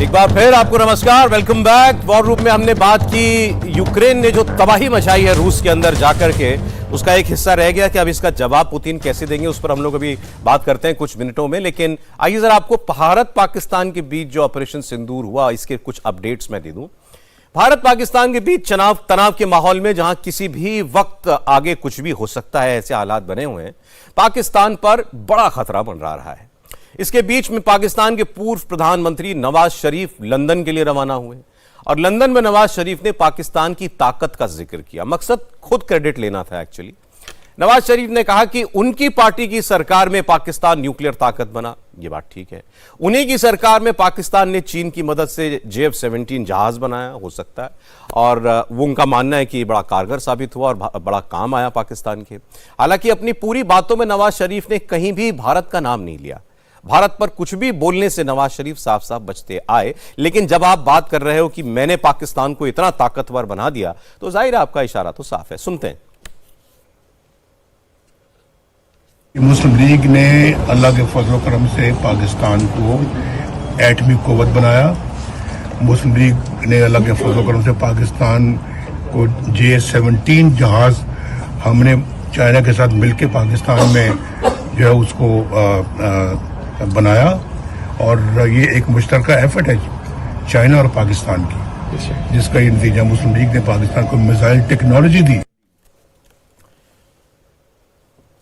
एक बार फिर आपको नमस्कार, वेलकम बैक। वॉर रूम में हमने बात की यूक्रेन ने जो तबाही मचाई है रूस के अंदर जाकर के, उसका एक हिस्सा रह गया कि अब इसका जवाब पुतिन कैसे देंगे, उस पर हम लोग अभी बात करते हैं कुछ मिनटों में। लेकिन आइए जरा आपको भारत पाकिस्तान के बीच जो ऑपरेशन सिंदूर हुआ इसके कुछ अपडेट्स मैं दे दूं। भारत पाकिस्तान के बीच तनाव के माहौल में जहां किसी भी वक्त आगे कुछ भी हो सकता है, ऐसे हालात बने हुए हैं, पाकिस्तान पर बड़ा खतरा मंडरा रहा है। इसके बीच में पाकिस्तान के पूर्व प्रधानमंत्री नवाज शरीफ लंदन के लिए रवाना हुए और लंदन में नवाज शरीफ ने पाकिस्तान की ताकत का जिक्र किया। मकसद खुद क्रेडिट लेना था एक्चुअली। नवाज शरीफ ने कहा कि उनकी पार्टी की सरकार में पाकिस्तान न्यूक्लियर ताकत बना, यह बात ठीक है। उन्हीं की सरकार में पाकिस्तान ने चीन की मदद से JF-17 जहाज बनाया, हो सकता है, और वो उनका मानना है कि बड़ा कारगर साबित हुआ और बड़ा काम आया पाकिस्तान के। हालांकि अपनी पूरी बातों में नवाज शरीफ ने कहीं भी भारत का नाम नहीं लिया। भारत पर कुछ भी बोलने से नवाज शरीफ साफ साफ बचते आए। लेकिन जब आप बात कर रहे हो कि मैंने पाकिस्तान को इतना ताकतवर बना दिया, तो जाहिर है आपका इशारा तो साफ है। सुनते हैं। मुस्लिम लीग ने अल्लाह के फजल करम से पाकिस्तान को एटमी कुव्वत बनाया। मुस्लिम लीग ने अल्लाह के फजल करम से पाकिस्तान को JF-17 जहाज हमने चाइना के साथ मिलकर पाकिस्तान में जो है उसको बनाया, और ये एक मुश्तरका एफर्ट है चाइना और पाकिस्तान की, जिसका ये नतीजा मुस्लिम लीग ने पाकिस्तान को मिसाइल टेक्नोलॉजी दी।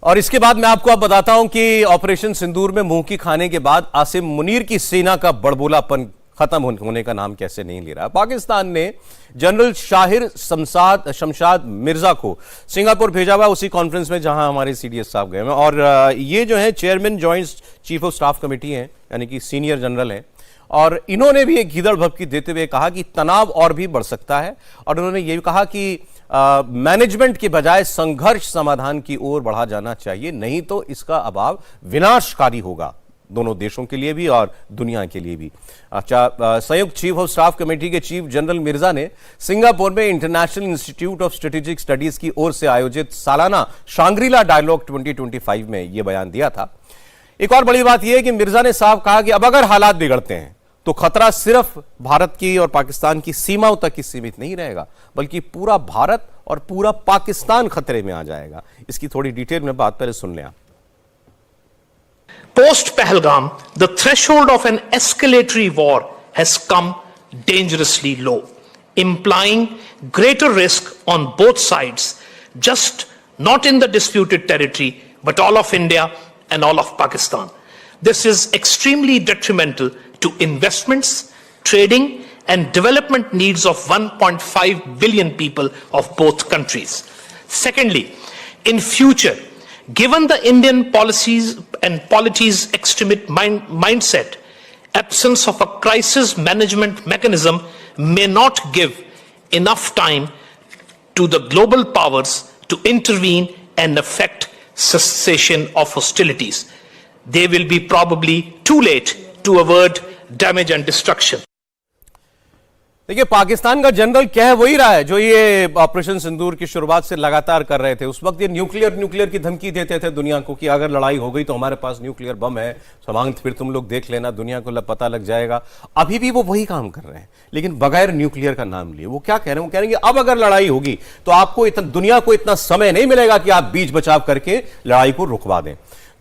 और इसके बाद मैं आपको अब बताता हूं कि ऑपरेशन सिंदूर में मुंह की खाने के बाद आसिम मुनीर की सेना का बड़बोलापन खत्म होने का नाम कैसे नहीं ले रहा। पाकिस्तान ने जनरल शाहिर शमशाद मिर्जा को सिंगापुर भेजा हुआ, उसी कॉन्फ्रेंस में जहां हमारे CDS साहब गए हैं। और ये जो है chairman joint chief of staff committee हैं, यानी कि सीनियर जनरल हैं, और इन्होंने भी एक गीदड़ भभकी देते हुए कहा कि तनाव और भी बढ़ सकता है। और उन्होंने ये कहा कि मैनेजमेंट के बजाय संघर्ष समाधान की ओर बढ़ा जाना चाहिए, नहीं तो इसका अभाव विनाशकारी होगा, दोनों देशों के लिए भी और दुनिया के लिए भी। अच्छा, संयुक्त चीफ ऑफ स्टाफ कमेटी के चीफ जनरल मिर्जा ने सिंगापुर में international institute of strategic studies की ओर से आयोजित सालाना शांग्रीला डायलॉग 2025 में यह बयान दिया था। एक और बड़ी बात यह है कि मिर्जा ने साफ कहा कि अब अगर हालात बिगड़ते हैं तो खतरा सिर्फ भारत की और पाकिस्तान की सीमाओं तक ही सीमित नहीं रहेगा, बल्कि पूरा भारत और पूरा पाकिस्तान खतरे में आ जाएगा। इसकी थोड़ी डिटेल में बात पहले सुन लें आप। Post Pahalgam, the threshold of an escalatory war has come dangerously low, implying greater risk on both sides, just not in the disputed territory, but all of India and all of Pakistan. This is extremely detrimental to investments, trading, and development needs of 1.5 billion people of both countries. Secondly, in future, given the Indian policies and polities extremist mindset, absence of a crisis management mechanism may not give enough time to the global powers to intervene and effect cessation of hostilities. They will be probably too late to avert damage and destruction. देखिए, पाकिस्तान का general कह वही रहा है जो ये operation सिंदूर की शुरुआत से लगातार कर रहे थे। उस वक्त ये न्यूक्लियर की धमकी देते थे दुनिया को कि अगर लड़ाई हो गई तो हमारे पास न्यूक्लियर बम है, समांत फिर तुम लोग देख लेना, दुनिया को पता लग जाएगा। अभी भी वो वही काम कर रहे हैं, लेकिन बगैर न्यूक्लियर का नाम लिए। वो क्या कह रहे हैं? वो कह रहे हैं कि अब अगर लड़ाई होगी तो आपको दुनिया को इतना समय नहीं मिलेगा कि आप बीच बचाव करके लड़ाई को रुकवा दें।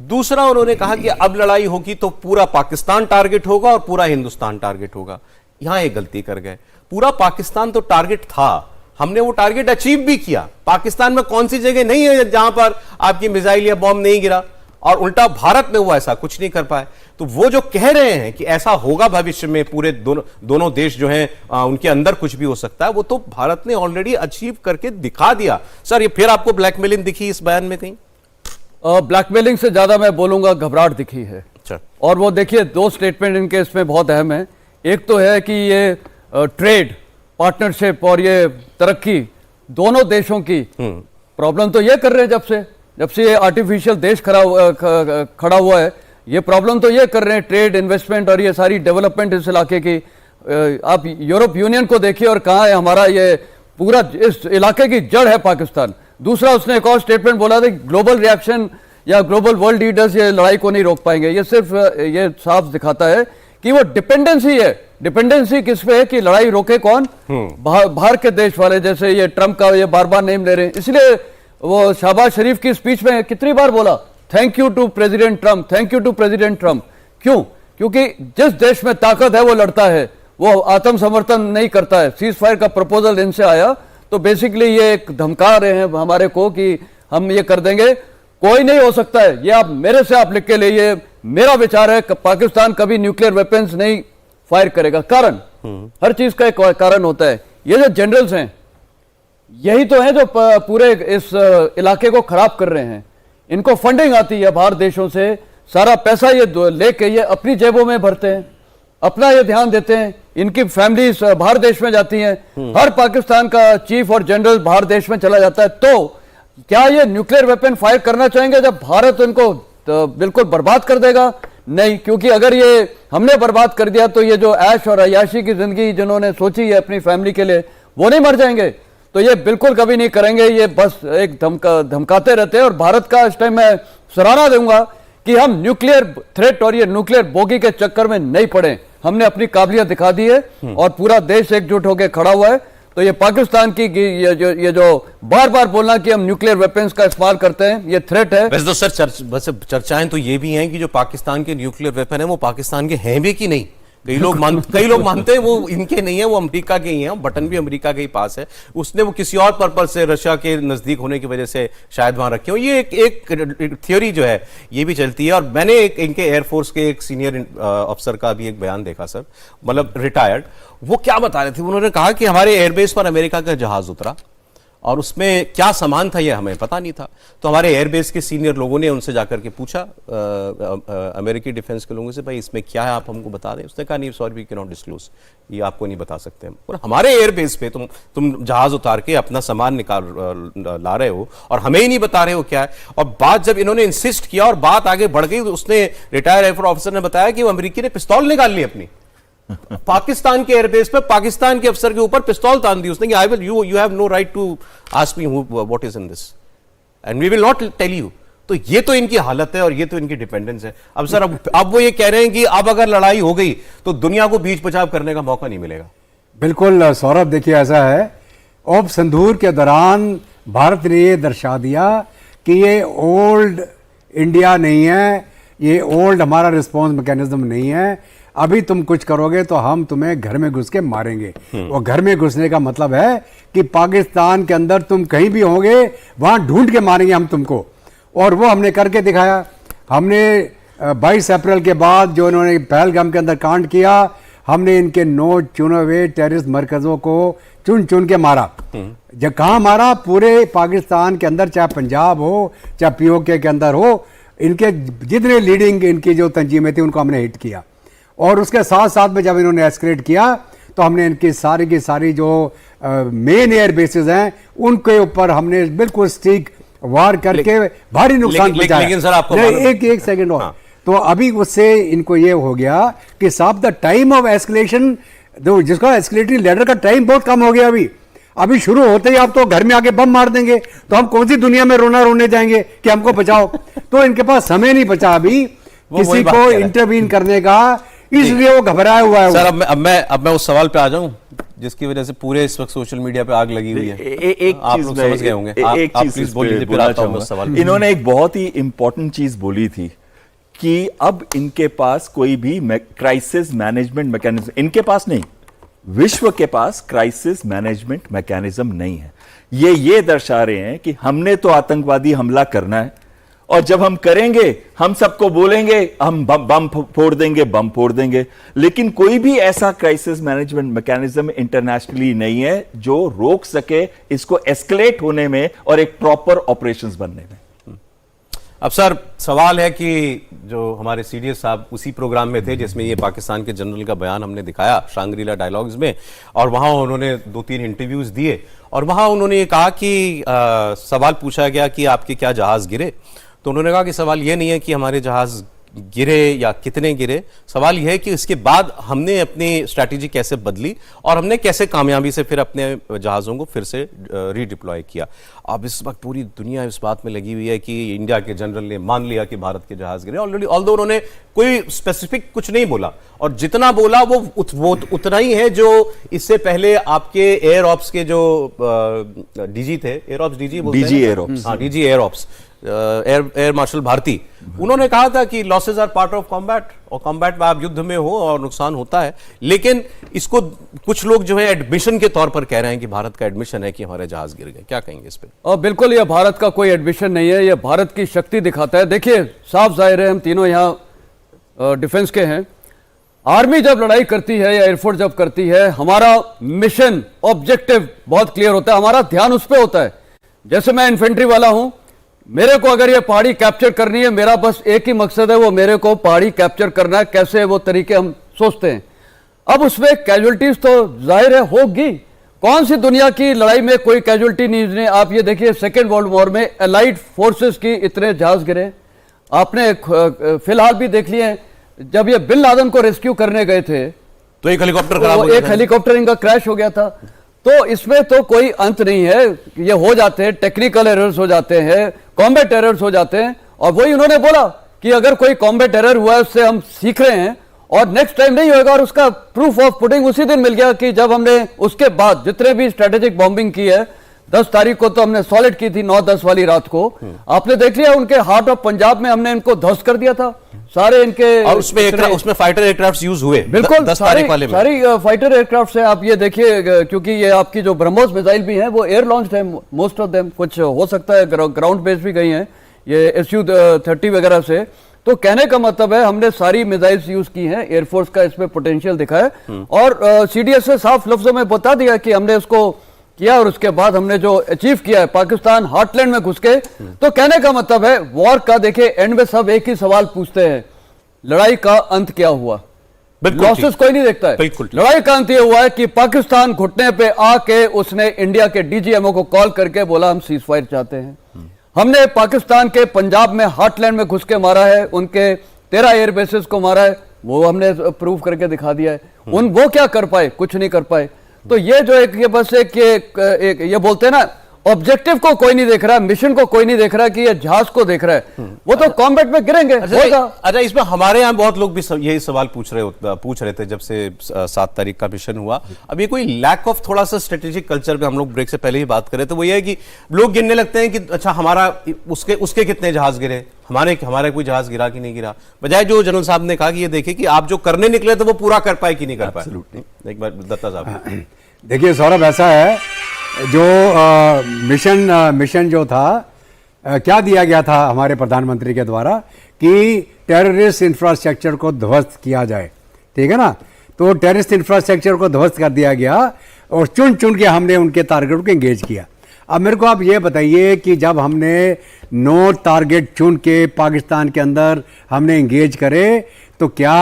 दूसरा, उन्होंने कहा कि अब लड़ाई होगी तो पूरा पाकिस्तान टारगेट होगा और पूरा हिंदुस्तान टारगेट होगा। यहां एक गलती कर गए। पूरा पाकिस्तान तो टारगेट था, हमने वो टारगेट अचीव भी किया। पाकिस्तान में कौन सी जगह नहीं है जहां पर आपकी मिसाइल या बॉम्ब नहीं गिरा, और उल्टा भारत में वो ऐसा कुछ नहीं कर पाए। तो वो जो कह रहे हैं कि ऐसा होगा भविष्य में, पूरे दोनों देश जो हैं उनके अंदर कुछ भी हो सकता है, वो तो भारत ने ऑलरेडी अचीव करके दिखा दिया। सर, ये फिर आपको ब्लैकमेलिंग दिखी इस बयान में कहीं? ब्लैकमेलिंग से ज्यादा मैं बोलूंगा घबराहट दिखी है। अच्छा। और वो देखिए, दो स्टेटमेंट इनके इसमें बहुत अहम है। एक तो है कि ये ट्रेड पार्टनरशिप और ये तरक्की दोनों देशों की प्रॉब्लम तो ये कर रहे हैं जब से ये आर्टिफिशियल देश खड़ा हुआ है, ये प्रॉब्लम तो ये कर रहे हैं, ट्रेड, इन्वेस्टमेंट और ये सारी डेवलपमेंट इस इलाके की। आप यूरोप यूनियन को देखिए और कहाँ है हमारा ये पूरा, इस इलाके की जड़ है पाकिस्तान। दूसरा, उसने एक और स्टेटमेंट बोला था, ग्लोबल रिएक्शन या ग्लोबल वर्ल्ड लीडर्स ये लड़ाई को नहीं रोक पाएंगे। ये सिर्फ ये साफ दिखाता है कि वो डिपेंडेंसी है डिपेंडेंसी किस पे है कि लड़ाई रोके कौन? बाहर के देश वाले, जैसे ये ट्रम्प का ये बार बार नेम ले रहे हैं। इसलिए वो शहबाज शरीफ की स्पीच में कितनी बार बोला thank you to president Trump, thank you to president Trump. क्यों? क्योंकि जिस देश में ताकत है वो लड़ता है, वो आत्मसमर्थन नहीं करता है। सीज फायर का प्रपोजल इनसे आया तो बेसिकली ये एक धमका रहे हैं हमारे को कि हम ये कर देंगे, कोई नहीं हो सकता है। ये आप मेरे से आप लिख के लिए, मेरा विचार है कि पाकिस्तान कभी न्यूक्लियर वेपन्स नहीं फायर करेगा। कारण, हर चीज का एक कारण होता है। ये जो जनरल्स हैं यही तो हैं जो पूरे इस इलाके को खराब कर रहे हैं। इनको फंडिंग आती है बाहर देशों से, सारा पैसा ये लेके ये अपनी जेबों में भरते हैं, अपना ये ध्यान देते हैं। इनकी फैमिलीज बाहर देश में जाती हैं, हर पाकिस्तान का चीफ और जनरल बाहर देश में चला जाता है। तो क्या ये न्यूक्लियर वेपन फायर करना चाहेंगे जब भारत इनको तो बिल्कुल बर्बाद कर देगा? नहीं, क्योंकि अगर ये हमने बर्बाद कर दिया तो ये जो ऐश और अयाशी की जिंदगी जिन्होंने सोची है अपनी फैमिली के लिए, वो नहीं मर जाएंगे। तो ये बिल्कुल कभी नहीं करेंगे। ये बस एक धमकाते रहते हैं। और भारत का इस टाइम मैं सराहना दूंगा कि हम न्यूक्लियर थ्रेट और ये न्यूक्लियर बोगी के चक्कर में नहीं पड़े। हमने अपनी काबिलियत दिखा दी है और पूरा देश एकजुट होकर खड़ा हुआ है। तो ये पाकिस्तान की ये जो बार बार बोलना कि हम न्यूक्लियर वेपन्स का इस्तेमाल करते हैं, ये थ्रेट है। वैसे तो सर चर्चाएं तो ये भी हैं कि जो पाकिस्तान के न्यूक्लियर वेपन है वो पाकिस्तान के हैं भी कि नहीं। कई लोग मानते हैं वो इनके नहीं है, वो अमेरिका के ही हैं। बटन भी अमेरिका के ही पास है, उसने वो किसी और पर्पज से रशिया के नजदीक होने की वजह से शायद वहां रखे हो। ये एक थ्योरी जो है ये भी चलती है। और मैंने इनके एयरफोर्स के एक सीनियर अफसर का भी एक बयान देखा सर, मतलब रिटायर्ड, वो क्या बता रहे थे, उन्होंने कहा कि हमारे एयरबेस पर अमेरिका का जहाज उतरा और उसमें क्या सामान था ये हमें पता नहीं था। तो हमारे एयरबेस के सीनियर लोगों ने उनसे जाकर के पूछा अमेरिकी डिफेंस के लोगों से, भाई इसमें क्या है आप हमको बता दें। उसने कहा नहीं sorry we can not disclose, ये आपको नहीं बता सकते हम। और हमारे एयरबेस पे तुम जहाज उतार के अपना सामान ला रहे हो और हमें ही नहीं बता रहे हो क्या है। और बात जब इन्होंने इंसिस्ट किया और बात आगे बढ़ गई, उसने रिटायर्ड एयरफोर्स ऑफिसर ने बताया कि वो अमेरिकी ने पिस्तौल निकाल ली अपनी पाकिस्तान के एयरबेस पे, पाकिस्तान के अफसर के ऊपर पिस्तौल तान दी उसने कि I will you have no right to ask me what is in this and we will not tell you. तो ये तो इनकी हालत है और ये तो इनकी डिपेंडेंस है। अब सर अब वो ये कह रहे हैं कि अब अगर लड़ाई हो गई तो दुनिया को बीच बचाव करने का मौका नहीं मिलेगा। बिल्कुल सौरभ, देखिए ऐसा है, ऑप संधूर के दौरान भारत ने ये दर्शा दिया कि ये ओल्ड इंडिया नहीं है, ये ओल्ड हमारा रिस्पॉन्स मैकेनिज्म नहीं है। अभी तुम कुछ करोगे तो हम तुम्हें घर में घुस के मारेंगे। और घर में घुसने का मतलब है कि पाकिस्तान के अंदर तुम कहीं भी होगे वहां ढूंढ के मारेंगे हम तुमको। और वो हमने करके दिखाया। हमने 22 अप्रैल के बाद जो इन्होंने पहलगाम के अंदर कांड किया, हमने इनके 9 चुने हुए टेररिस्ट मरकजों को चुन चुन के मारा। जब कहाँ मारा? पूरे पाकिस्तान के अंदर, चाहे पंजाब हो चाहे पीओके के अंदर हो, इनके जितने लीडिंग इनकी जो तंजीमें थी उनको हमने हिट किया। और उसके साथ साथ में जब इन्होंने एस्केलेट किया तो हमने इनकी सारी की सारी जो मेन एयर बेसिस हैं उनके ऊपर हमने बिल्कुल स्टिक वार करके भारी नुकसान पहुंचाया। लेकिन सर आपको एक सेकंड और, तो अभी उससे इनको ये हो गया कि साहब द टाइम ऑफ एस्केलेशन, जिसका एस्केलेटरी लेडर का टाइम बहुत कम हो गया। अभी शुरू होते ही आप तो घर में आके बम मार देंगे, तो हम कौन सी दुनिया में रोने जाएंगे कि हमको बचाओ। तो इनके पास समय नहीं बचा अभी किसी को इंटरवीन करने का, इसलिए वो घबराया हुआ है। सर अब मैं उस सवाल पे आ जाऊं जिसकी वजह से पूरे इस वक्त सोशल मीडिया पे आग लगी हुई है। एक आप चीज लोग समझ गए होंगे। आप प्लीज बोलिए, फिर आता हूं उस सवाल पे। इन्होंने एक बहुत ही इंपॉर्टेंट चीज बोली थी कि अब इनके पास कोई भी क्राइसिस मैनेजमेंट मैकेनिज्म, इनके पास नहीं, विश्व के पास क्राइसिस मैनेजमेंट मैकेनिज्म नहीं है। ये दर्शा रहे हैं कि हमने तो आतंकवादी हमला करना है और जब हम करेंगे हम सबको बोलेंगे हम बम फोड़ देंगे, लेकिन कोई भी ऐसा क्राइसिस मैनेजमेंट मैकेनिज्म इंटरनेशनली नहीं है जो रोक सके इसको एस्केलेट होने में और एक प्रॉपर ऑपरेशंस बनने में। अब सर सवाल है कि जो हमारे सीडीएस साहब उसी प्रोग्राम में थे जिसमें ये पाकिस्तान के जनरल का बयान हमने दिखाया शांग्रीला डायलॉग्स में, और वहां उन्होंने 2-3 इंटरव्यूज दिए और वहां उन्होंने ये कहा कि सवाल पूछा गया कि आपके क्या जहाज गिरे, तो उन्होंने कहा कि सवाल ये नहीं है कि हमारे जहाज गिरे या कितने गिरे, सवाल यह है कि इसके बाद हमने अपनी स्ट्रैटेजी कैसे बदली और हमने कैसे कामयाबी से फिर अपने जहाज़ों को फिर से रीडिप्लॉय किया। अब इस वक्त पूरी दुनिया इस बात में लगी हुई है कि इंडिया के जनरल ने मान लिया कि भारत के जहाज़ गिरे ऑलरेडी, ऑल्दो उन्होंने कोई स्पेसिफिक कुछ नहीं बोला, और जितना बोला वो उतना ही है जो इससे पहले आपके एयर ऑप्स के जो डीजी थे, एयर ऑप्स डीजी बोलते हैं, डीजी एयर ऑप्स, हाँ DG air ops, air marshal Bharti, उन्होंने कहा था कि losses are part of combat, और कॉम्बैट में आप युद्ध में हो और नुकसान होता है। लेकिन इसको कुछ लोग जो है एडमिशन के तौर पर कह रहे हैं कि भारत का एडमिशन है कि हमारे जहाज गिर गए, क्या कहेंगे इस पे? और बिल्कुल ये भारत का कोई एडमिशन नहीं है, ये भारत की शक्ति दिखाता है। देखिए साफ जाहिर है हम तीनों यहाँ डिफेंस के हैं। आर्मी जब लड़ाई करती है या एयरफोर्स जब करती है, हमारा मिशन ऑब्जेक्टिव बहुत क्लियर होता है, हमारा ध्यान उस पर होता है। जैसे मैं इन्फेंट्री वाला हूं, मेरे को अगर ये पहाड़ी कैप्चर करनी है, मेरा बस एक ही मकसद है, वो मेरे को पहाड़ी कैप्चर करना है। कैसे वो तरीके हम सोचते हैं। अब उसमें कैजुअलिटीज तो जाहिर है होगी, कौन सी दुनिया की लड़ाई में कोई कैजुअलिटी नहीं। आप ये देखिए सेकेंड वर्ल्ड वॉर में एलाइड फोर्सेस की इतने जहाज गिरे, आपने फिलहाल भी देख लिए जब ये बिन लादेन को रेस्क्यू करने गए थे तो एक हेलीकॉप्टर खराब हो गया, एक हेलीकॉप्टर इनका क्रैश हो गया था। तो इसमें तो कोई अंत नहीं है, ये हो जाते हैं, टेक्निकल एरर्स हो जाते हैं, कॉम्बैट एरर्स हो जाते हैं। और वही उन्होंने बोला कि अगर कोई कॉम्बैट एरर हुआ है उससे हम सीख रहे हैं और नेक्स्ट टाइम नहीं होगा। और उसका प्रूफ ऑफ पुटिंग उसी दिन मिल गया कि जब हमने उसके बाद जितने भी स्ट्रेटेजिक बॉम्बिंग की है, 10 तारीख को तो हमने सॉलिड की थी, 9-10 वाली रात को आपने देख लिया, उनके हार्ट ऑफ पंजाब में हमने इनको ध्वस्त कर दिया था सारे इनके। और उसमें फाइटर एयरक्राफ्ट यूज हुए, बिल्कुल 10 तारीख वाले में सारी फाइटर एयरक्राफ्ट है। आप ये देखिए, क्योंकि ये आपकी जो ब्रह्मोस मिसाइल भी हैं वो एयर लॉन्च्ड है मोस्ट ऑफ देम, कुछ हो सकता है ग्राउंड बेस भी गई हैं ये SU-30 वगैरह से। तो कहने का मतलब है हमने सारी मिसाइल्स यूज की हैं, एयरफोर्स का इसमें पोटेंशियल दिखा है और CDS से साफ लफ्जों में बता दिया कि हमने उसको किया। और उसके बाद हमने जो अचीव किया है पाकिस्तान हार्टलैंड में घुस के, तो कहने का मतलब है वॉर का देखिए एंड में सब एक ही सवाल पूछते हैं, लड़ाई का अंत क्या हुआ? लॉसेस कोई नहीं देखता है, लड़ाई का अंत ये हुआ है कि पाकिस्तान घुटने पे आके उसने इंडिया के DGMO को कॉल करके बोला हम सीजफायर चाहते हैं। हमने पाकिस्तान के पंजाब में हार्टलैंड में घुस के मारा है, उनके 13 एयर बेसेस को मारा है, वो हमने प्रूव करके दिखा दिया है। वो क्या कर पाए? कुछ नहीं कर पाए। तो ये जो ये बस एक ये बोलते हैं ना, ऑब्जेक्टिव को कोई नहीं देख रहा, मिशन को कोई नहीं देख रहा कि ये जहाज को देख रहा है, वो तो कॉम्बैट में गिरेंगे। अच्छा, इसमें हमारे यहाँ बहुत लोग भी यही सवाल पूछ रहे थे जब से 7 तारीख का मिशन हुआ। अब ये कोई लैक ऑफ थोड़ा सा स्ट्रेटेजिक कल्चर पे हम लोग ब्रेक से पहले ही बात कर रहे थे, वो ये है कि लोग गिनने लगते हैं कि अच्छा हमारा उसके कितने जहाज गिरे, हमारे कोई जहाज गिरा कि नहीं गिरा, बजाय जो जनरल साहब ने कहा कि ये देखे कि आप जो करने निकले थे वो पूरा कर पाए कि नहीं कर पाए। एक बार दत्ता साहब देखिए सौरभ, ऐसा है जो मिशन जो था, क्या दिया गया था हमारे प्रधानमंत्री के द्वारा कि टेररिस्ट इंफ्रास्ट्रक्चर को ध्वस्त किया जाए, ठीक है ना। तो टेररिस्ट इंफ्रास्ट्रक्चर को ध्वस्त कर दिया गया और चुन चुन के हमने उनके टारगेट को एंगेज किया। अब मेरे को आप ये बताइए कि जब हमने 9 टारगेट चुन के पाकिस्तान के अंदर हमने एंगेज करे तो क्या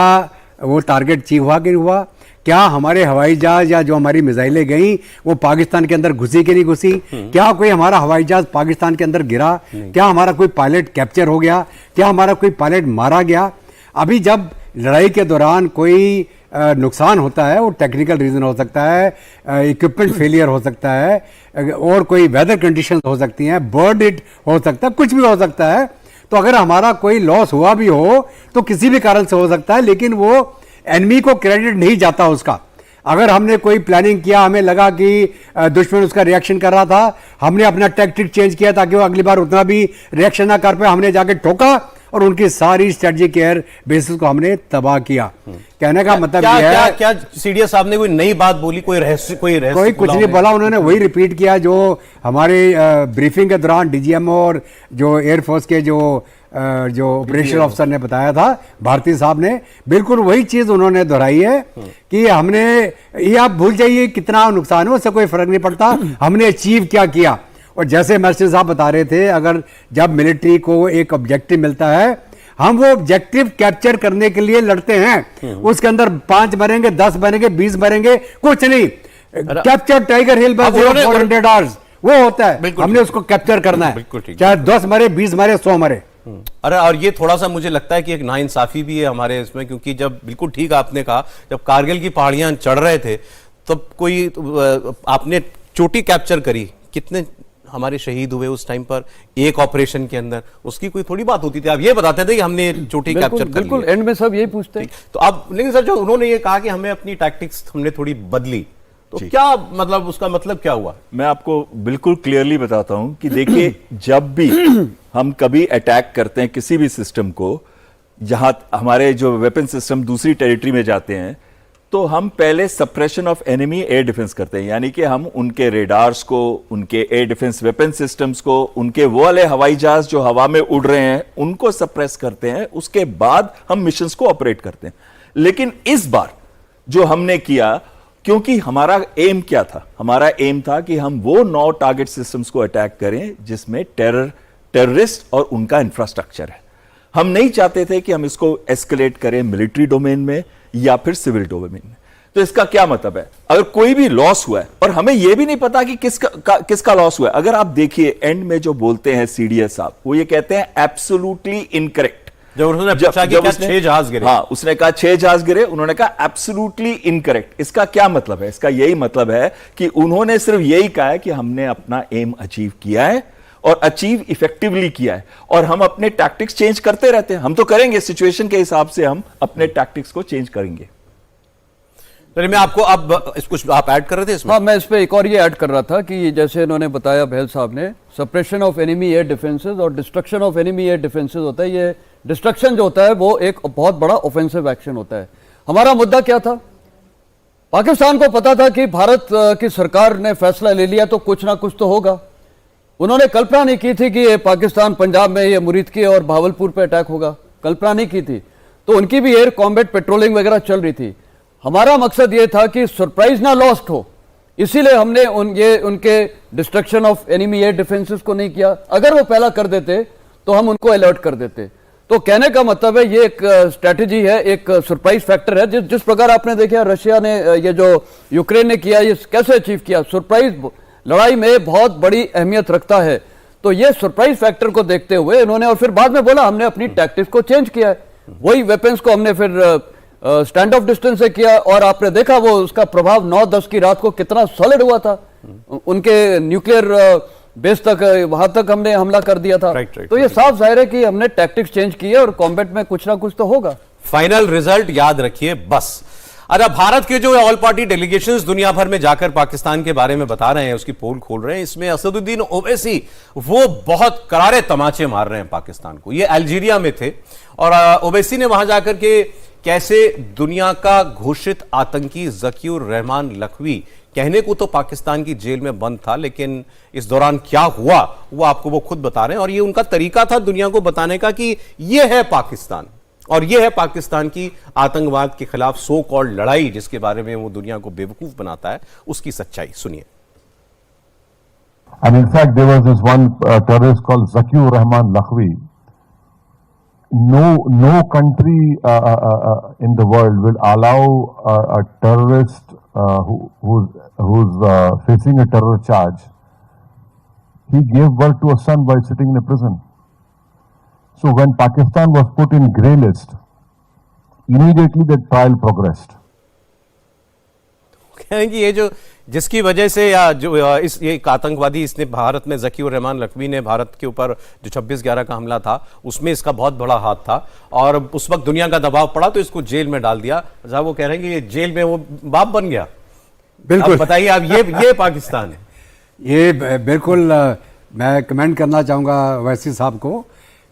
वो टारगेट अचीव हुआ कि नहीं हुआ? क्या हमारे हवाई जहाज या जो हमारी मिसाइलें गई वो पाकिस्तान के अंदर घुसी कि नहीं घुसी? क्या कोई हमारा हवाई जहाज पाकिस्तान के अंदर गिरा? क्या हमारा कोई पायलट कैप्चर हो गया? क्या हमारा कोई पायलट मारा गया? अभी जब लड़ाई के दौरान कोई नुकसान होता है, वो टेक्निकल रीजन हो सकता है, इक्विपमेंट फेलियर हो सकता है, और कोई वेदर कंडीशन हो सकती हैं, बर्ड हिट हो सकता है, कुछ भी हो सकता है। तो अगर हमारा कोई लॉस हुआ भी हो तो किसी भी कारण से हो सकता है, लेकिन वो एनिमी को क्रेडिट नहीं जाता उसका। अगर हमने कोई प्लानिंग किया, हमें लगा कि दुश्मन उसका रिएक्शन कर रहा था, हमने अपना टैक्टिक चेंज किया ताकि वो अगली बार उतना भी रिएक्शन ना कर पाए, हमने जाके ठोका और उनकी सारी स्ट्रेटेजिक एयर बेसिस को हमने तबाह किया। कहने का मतलब यह है, क्या CDS साहब ने कोई नई बात बोली, कोई रहस्य कोई कुछ नहीं बोला, उन्होंने वही रिपीट किया जो हमारे ब्रीफिंग के दौरान DGMO और जो एयरफोर्स के जो ऑपरेशन ऑफिसर ने बताया था, भारती साहब ने, बिल्कुल वही चीज उन्होंने दोहराई है कि हमने, ये आप भूल जाइए कितना नुकसान हो, उससे कोई फर्क नहीं पड़ता, हमने अचीव क्या किया। और जैसे मर्चेंट साहब बता रहे थे, अगर जब मिलिट्री को एक ऑब्जेक्टिव मिलता है, हम वो ऑब्जेक्टिव कैप्चर करने के लिए लड़ते हैं। उसके अंदर 5 मरेंगे, 10 मरेंगे, 20 मरेंगे, कुछ नहीं। कैप्चर टाइगर हिल बाय 400 आवर्स वो होता है, हमने उसको कैप्चर करना है, चाहे 10 मरे, 20 मरे, 100 मरे। अरे और ये थोड़ा सा मुझे लगता है कि एक नाइंसाफी भी है हमारे इसमें, क्योंकि जब बिल्कुल ठीक आपने कहा, जब कारगिल की पहाड़ियां चढ़ रहे थे तब कोई आपने चोटी कैप्चर करी, कितने हमारे शहीद हुए उस टाइम पर एक ऑपरेशन के अंदर, उसकी कोई थोड़ी बात होती थी। आप ये बताते थे कि हमने चोटी कैप्चर कर ली। बिल्कुल एंड में सब यही पूछते हैं। तो अब लेकिन सर जो उन्होंने ये कहा कि हमें अपनी टैक्टिक्स हमने थोड़ी बदली, तो क्या मतलब उसका मतलब क्या हुआ? मैं आपको बिल्कुल क्लियरली बताता हूं कि देखिए, जब भी हम कभी अटैक करते हैं किसी भी सिस्टम को, जहां हमारे जो वेपन सिस्टम दूसरी टेरिटरी में जाते हैं, तो हम पहले suppression of enemy air defence करते हैं। यानी कि हम उनके रेडार्स को, उनके एयर डिफेंस वेपन सिस्टम्स को, उनके वो वाले हवाई जहाज जो हवा में उड़ रहे हैं उनको सप्रेस करते हैं। उसके बाद हम मिशंस को ऑपरेट करते हैं। लेकिन इस बार जो हमने किया, क्योंकि हमारा एम क्या था? हमारा एम था कि हम वो 9 टारगेट सिस्टम्स को अटैक करें जिसमें टेररिस्ट और उनका इंफ्रास्ट्रक्चर है। हम नहीं चाहते थे कि हम इसको एस्केलेट करें मिलिट्री डोमेन में या फिर सिविल डोमेन में। तो इसका क्या मतलब है? अगर कोई भी लॉस हुआ है, और हमें यह भी नहीं पता कि किसका लॉस हुआ है। अगर आप देखिए एंड में जो बोलते हैं सीडीएस साहब, वो ये कहते हैं एब्सोल्युटली इनकरेक्ट। जब उन्होंने पूछा कि क्या 6 जहाज गिरे, हाँ, उसने कहा 6 जहाज गिरे, उन्होंने कहा एब्सोल्युटली इनकरेक्ट। इसका क्या मतलब है? इसका यही मतलब है कि उन्होंने सिर्फ यही कहा है कि हमने अपना एम अचीव किया है और अचीव इफेक्टिवली किया है, और हम अपने टैक्टिक्स चेंज करते रहते हैं। हम तो करेंगे, सिचुएशन के हिसाब से हम अपने टैक्टिक्स को चेंज करेंगे। चलिए मैं आपको अब कुछ आप ऐड कर रहे थे इसमें? हाँ, मैं इस पे एक और ये ऐड कर रहा था कि जैसे इन्होंने बताया बहल साहब ने, suppression of enemy air defences और destruction of enemy air defences होता है। ये डिस्ट्रक्शन जो होता है वो एक बहुत बड़ा ऑफेंसिव एक्शन होता है। हमारा मुद्दा क्या था? पाकिस्तान को पता था कि भारत की सरकार ने फैसला ले लिया तो कुछ ना कुछ तो होगा। उन्होंने कल्पना नहीं की थी कि ये पाकिस्तान पंजाब में ये मुरीदकी और भावलपुर पे अटैक होगा, कल्पना नहीं की थी। तो उनकी भी एयर कॉम्बैट पेट्रोलिंग वगैरह चल रही थी। हमारा मकसद ये था कि सरप्राइज ना लॉस्ट हो, इसीलिए हमने उनके destruction of enemy air defences को नहीं किया। अगर वो पहला कर देते तो हम उनको अलर्ट कर देते। तो कहने का मतलब है ये एक स्ट्रैटेजी है, एक सरप्राइज फैक्टर है। जिस प्रकार आपने देखा रशिया ने ये जो यूक्रेन ने किया, ये कैसे अचीव किया? सरप्राइज लड़ाई में बहुत बड़ी अहमियत रखता है। तो ये सरप्राइज फैक्टर को देखते हुए इन्होंने, और फिर बाद में बोला हमने अपनी टैक्टिक्स को चेंज किया है। वही वेपन्स को हमने फिर स्टैंड ऑफ डिस्टेंस से किया, और आपने देखा वो उसका प्रभाव 9-10 की रात को कितना सॉलिड हुआ था। उनके न्यूक्लियर बेस तक, वहां तक हमने हमला कर दिया था। तो ये साफ जाहिर है कि हमने टैक्टिक्स चेंज की है और कॉम्बैट में कुछ ना कुछ तो होगा। फाइनल रिजल्ट याद रखिए बस। अच्छा, भारत के जो ऑल पार्टी डेलीगेशंस दुनिया भर में जाकर पाकिस्तान के बारे में बता रहे हैं, उसकी पोल खोल रहे हैं, इसमें असदुद्दीन ओवैसी वो बहुत करारे तमाचे मार रहे हैं पाकिस्तान को। ये अल्जीरिया में थे और ओवैसी ने वहां जाकर के कैसे दुनिया का घोषित आतंकी ज़कीउर रहमान लखवी, कहने को तो पाकिस्तान की जेल में बंद था, लेकिन इस दौरान क्या हुआ वो आपको वो खुद बता रहे हैं। और ये उनका तरीका था दुनिया को बताने का कि ये है पाकिस्तान, और ये है पाकिस्तान की आतंकवाद के खिलाफ सो कॉल्ड लड़ाई, जिसके बारे में वो दुनिया को बेवकूफ बनाता है, उसकी सच्चाई सुनिए। And in fact, there was this one terrorist called Zakir Rahman Lakhvi. No country in the world will allow a terrorist who's facing a terror charge. He gave birth to a son while sitting in a prison. So when Pakistan was put in grey list, immediately the trial progressed. कहें कि ये जो जिसकी वजह से या जो ये आतंकवादी इसने भारत में ज़कीउर रहमान लखवी ने भारत के ऊपर जो 26/11 का हमला था उसमें इसका बहुत बड़ा हाथ था, और उस वक्त दुनिया का दबाव पड़ा तो इसको जेल में डाल दिया। साहब वो कह रहे हैं कि ये जेल में वो बाप बन गया। बिल्कुल, बताइए आप, ये पाकिस्तान है। ये बिल्कुल मैं कमेंट करना चाहूँगा वैसी साहब को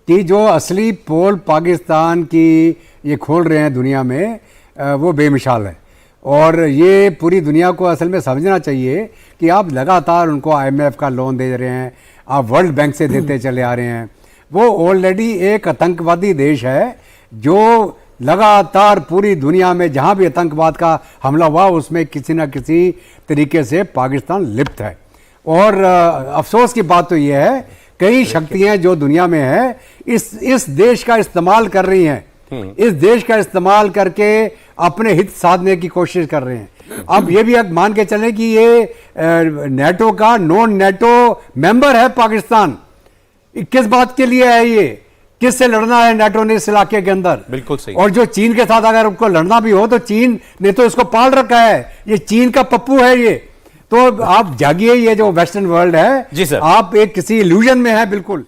कि जो असली पोल पाकिस्तान की ये खोल रहे हैं दुनिया में, वो बेमिसाल है। और ये पूरी दुनिया को असल में समझना चाहिए कि आप लगातार उनको IMF का लोन दे रहे हैं, आप वर्ल्ड बैंक से देते चले आ रहे हैं। वो ऑलरेडी एक आतंकवादी देश है जो लगातार पूरी दुनिया में जहाँ भी आतंकवाद का हमला हुआ उसमें किसी न किसी तरीके से पाकिस्तान लिप्त है। और अफसोस की बात तो ये है, कई शक्तियाँ जो दुनिया में है इस देश का इस्तेमाल कर रही हैं, इस देश का इस्तेमाल करके अपने हित साधने की कोशिश कर रहे हैं। अब ये भी मान के चलें कि ये नेटो का नॉन नेटो मेंबर है पाकिस्तान। किस बात के लिए है ये किससे लड़ना है नाटो ने इस इलाके के अंदर? बिल्कुल सही। और जो चीन के साथ अगर उसको लड़ना भी हो तो चीन ने तो इसको पाल रखा है, ये चीन का पप्पू है ये। तो आप जागिए, ये जो वेस्टर्न वर्ल्ड है, जी सर। आप एक किसी इल्यूजन में है बिल्कुल।